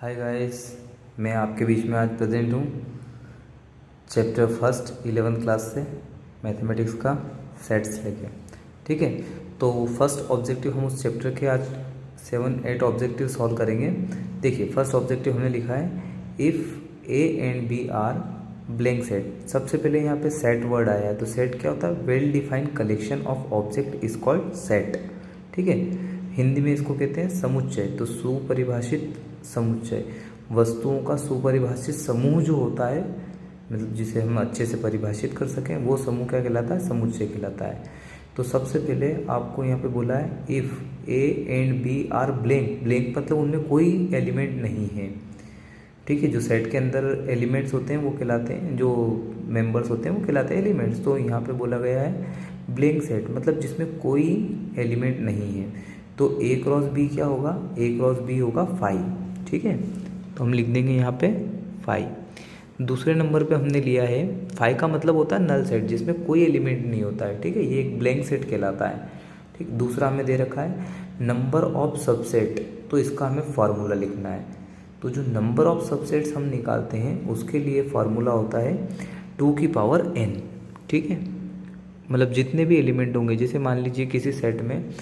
Hi guys, मैं आपके बीच में आज प्रेजेंट हूँ चैप्टर फर्स्ट 11th क्लास से मैथमेटिक्स का सेट्स लेके। ठीक है, तो फर्स्ट ऑब्जेक्टिव हम उस चैप्टर के आज 7-8 ऑब्जेक्टिव सॉल्व करेंगे। देखिए, फर्स्ट ऑब्जेक्टिव हमने लिखा है if A and B are blank set. सबसे पहले यहाँ पे सेट वर्ड आया है, तो सेट क्या होता है? Well defined collection of object is called set. ठीक है, हिंदी में इसको कहते हैं समुच्चय। तो सुपरिभाषित समुच्चय, वस्तुओं का सुपरिभाषित समूह जो होता है, मतलब जिसे हम अच्छे से परिभाषित कर सकें, वो समूह क्या कहलाता है? समुच्चय कहलाता है। तो सबसे पहले आपको यहाँ पे बोला है if A and B are blank. Blank मतलब उनमें कोई एलिमेंट नहीं है। ठीक है, जो सेट के अंदर एलिमेंट्स होते हैं वो कहलाते हैं, जो मेंबर्स होते हैं वो कहलाते हैं एलिमेंट्स। तो यहाँ पे बोला गया है ब्लैंक सेट, मतलब जिसमें कोई एलिमेंट नहीं है। तो ए क्रॉस बी क्या होगा? ए क्रॉस बी होगा 5। ठीक है, तो हम लिख देंगे यहाँ पे 5। दूसरे नंबर पे हमने लिया है 5 का मतलब होता है नल सेट, जिसमें कोई एलिमेंट नहीं होता है। ठीक है, ये एक ब्लैंक सेट कहलाता है। ठीक, दूसरा हमें दे रखा है नंबर ऑफ सबसेट। तो इसका हमें फार्मूला लिखना है। तो जो नंबर ऑफ सबसेट्स हम निकालते हैं उसके लिए फार्मूला होता है 2 की पावर n। ठीक है, मतलब जितने भी एलिमेंट होंगे, जैसे मान लीजिए किसी सेट में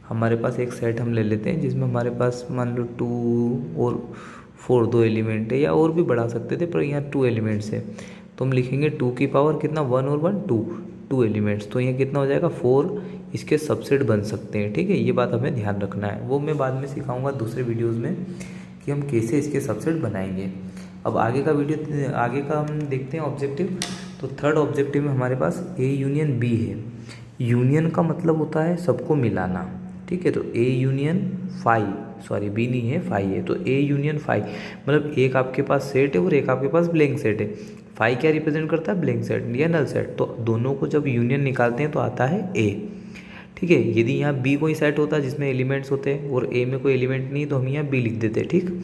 हमारे पास एक सेट हम ले लेते हैं जिसमें हमारे पास मान लो 2 और 4 दो एलिमेंट है, या और भी बढ़ा सकते थे, पर यहाँ 2 एलिमेंट्स है। तो हम लिखेंगे 2 की पावर कितना? 1 और 1 2 एलिमेंट्स। तो यहाँ कितना हो जाएगा? 4 इसके सबसेट बन सकते हैं। ठीक है, ये बात हमें ध्यान रखना है। वो मैं बाद में सिखाऊंगा दूसरे वीडियोज़ में कि हम कैसे इसके सबसेट बनाएंगे। अब आगे का हम देखते हैं ऑब्जेक्टिव। तो थर्ड ऑब्जेक्टिव में हमारे पास ए यूनियन बी है। यूनियन का मतलब होता है सबको मिलाना। ठीक है, तो ए यूनियन 5, सॉरी बी नहीं है 5 है, तो ए यूनियन 5 मतलब एक आपके पास सेट है और एक आपके पास ब्लैंक सेट है। 5 क्या रिप्रेजेंट करता है? ब्लैंक सेट या नल सेट। तो दोनों को जब यूनियन निकालते हैं तो आता है ए। ठीक है, यदि यहाँ बी कोई सेट होता है जिसमें एलिमेंट्स होते हैं और ए में कोई एलिमेंट नहीं, तो हम यहाँ बी लिख देते हैं। ठीक,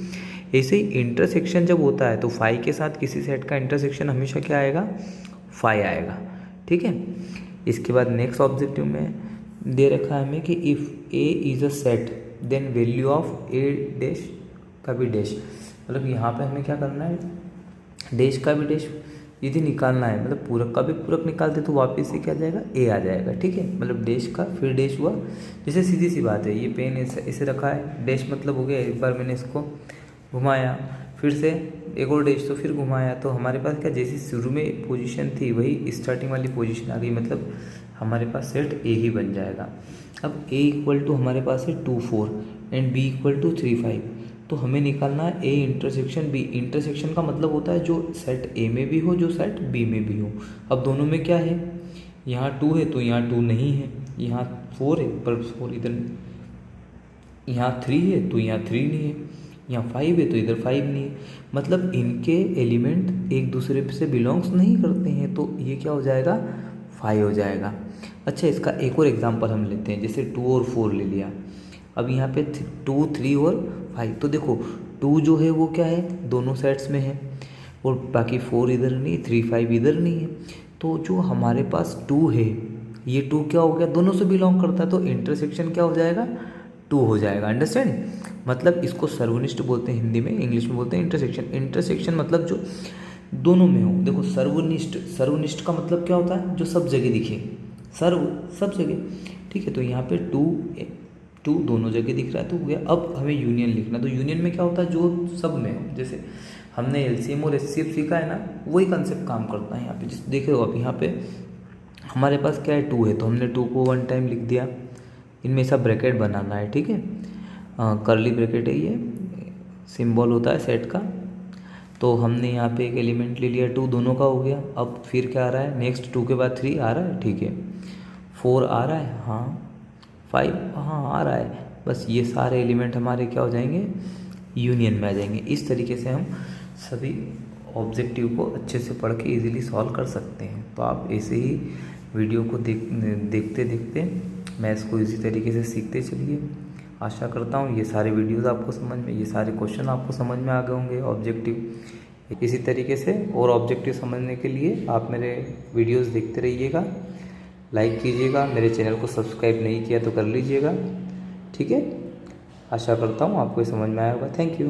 ऐसे ही इंटरसेक्शन जब होता है तो 5 के साथ किसी सेट का इंटरसेक्शन हमेशा क्या आएगा? 5 आएगा। ठीक है, इसके बाद नेक्स्ट ऑब्जेक्टिव में दे रखा है हमें कि if A is a set then value of A dash का भी डैश। मतलब यहाँ पे हमें क्या करना है? डैश का भी डैश यदि निकालना है, मतलब पूरक का भी पूरक निकालते तो वापस से क्या जाएगा? ए आ जाएगा। ठीक है, मतलब डैश का फिर डैश हुआ। जैसे सीधी सी बात है, ये पेन ऐसे रखा है, डैश मतलब हो गया एक बार मैंने इसको घुमाया, फिर से एक और डैश, तो फिर घुमाया, तो हमारे पास क्या जैसी शुरू में पोजीशन थी वही स्टार्टिंग वाली पोजीशन आ गई। मतलब हमारे पास सेट ए ही बन जाएगा। अब ए इक्वल टू हमारे पास है 2 4 एंड बी इक्वल टू 3 5। तो हमें निकालना है ए इंटरसेक्शन बी। इंटरसेक्शन का मतलब होता है जो सेट ए में भी हो, जो सेट बी में भी हो। अब दोनों में क्या है? यहाँ 2 है तो यहाँ 2 नहीं है, यहाँ 4 है पर 4 इधर, यहाँ 3 है तो यहाँ 3 नहीं है, यहाँ 5 है तो इधर 5 नहीं है। मतलब इनके एलिमेंट एक दूसरे से बिलोंग्स नहीं करते हैं, तो ये क्या हो जाएगा? 5 हो जाएगा। अच्छा, इसका एक और एग्जांपल हम लेते हैं, जैसे 2 और 4 ले लिया। अब यहाँ पे 2 3 और 5, तो देखो 2 जो है वो क्या है? दोनों सेट्स में है, और बाकी 4 इधर नहीं, 3 5 इधर नहीं है। तो जो हमारे पास 2 है, ये 2 क्या हो गया? दोनों से बिलोंग करता है, तो इंटरसेक्शन क्या हो जाएगा? 2 हो जाएगा। अंडरस्टैंड? मतलब इसको सर्वनिष्ठ बोलते हैं हिंदी में, इंग्लिश में बोलते हैं इंटरसेक्शन। इंटरसेक्शन मतलब जो दोनों में हो। देखो सर्वनिष्ठ का मतलब क्या होता है? जो सब जगह दिखे, सर्व सब जगह। ठीक है, तो यहाँ पे 2 दोनों जगह दिख रहा है तो हो गया। अब हमें यूनियन लिखना, तो यूनियन में क्या होता है? जो सब में हो। जैसे हमने एलसीएम और एचसीएफ सीखा है ना, वही कंसेप्ट काम करता है यहाँ पे। जैसे देखो अब यहाँ पे हमारे पास क्या है? 2 है, तो हमने 2 को 1 टाइम लिख दिया। इनमें सब ब्रैकेट बनाना है। ठीक है, कर्ली ब्रैकेट है, ये सिंबल होता है सेट का। तो हमने यहाँ पे एक एलिमेंट ले लिया, 2 दोनों का हो गया। अब फिर क्या आ रहा है? नेक्स्ट 2 के बाद 3 आ रहा है। ठीक है, 4 आ रहा है, हाँ 5 हाँ आ रहा है। बस ये सारे एलिमेंट हमारे क्या हो जाएंगे? यूनियन में आ जाएंगे। इस तरीके से हम सभी ऑब्जेक्टिव को अच्छे से पढ़ के इजीली सॉल्व कर सकते हैं। तो आप ऐसे ही वीडियो को देखते देखते मैथ्स को इसी तरीके से सीखते चलिए। आशा करता हूँ ये सारे वीडियोस आपको समझ में, ये सारे क्वेश्चन आपको समझ में आ गए होंगे ऑब्जेक्टिव। इसी तरीके से और ऑब्जेक्टिव समझने के लिए आप मेरे वीडियोस देखते रहिएगा, लाइक कीजिएगा। मेरे चैनल को सब्सक्राइब नहीं किया तो कर लीजिएगा। ठीक है, आशा करता हूँ आपको ये समझ में आया होगा। Thank you.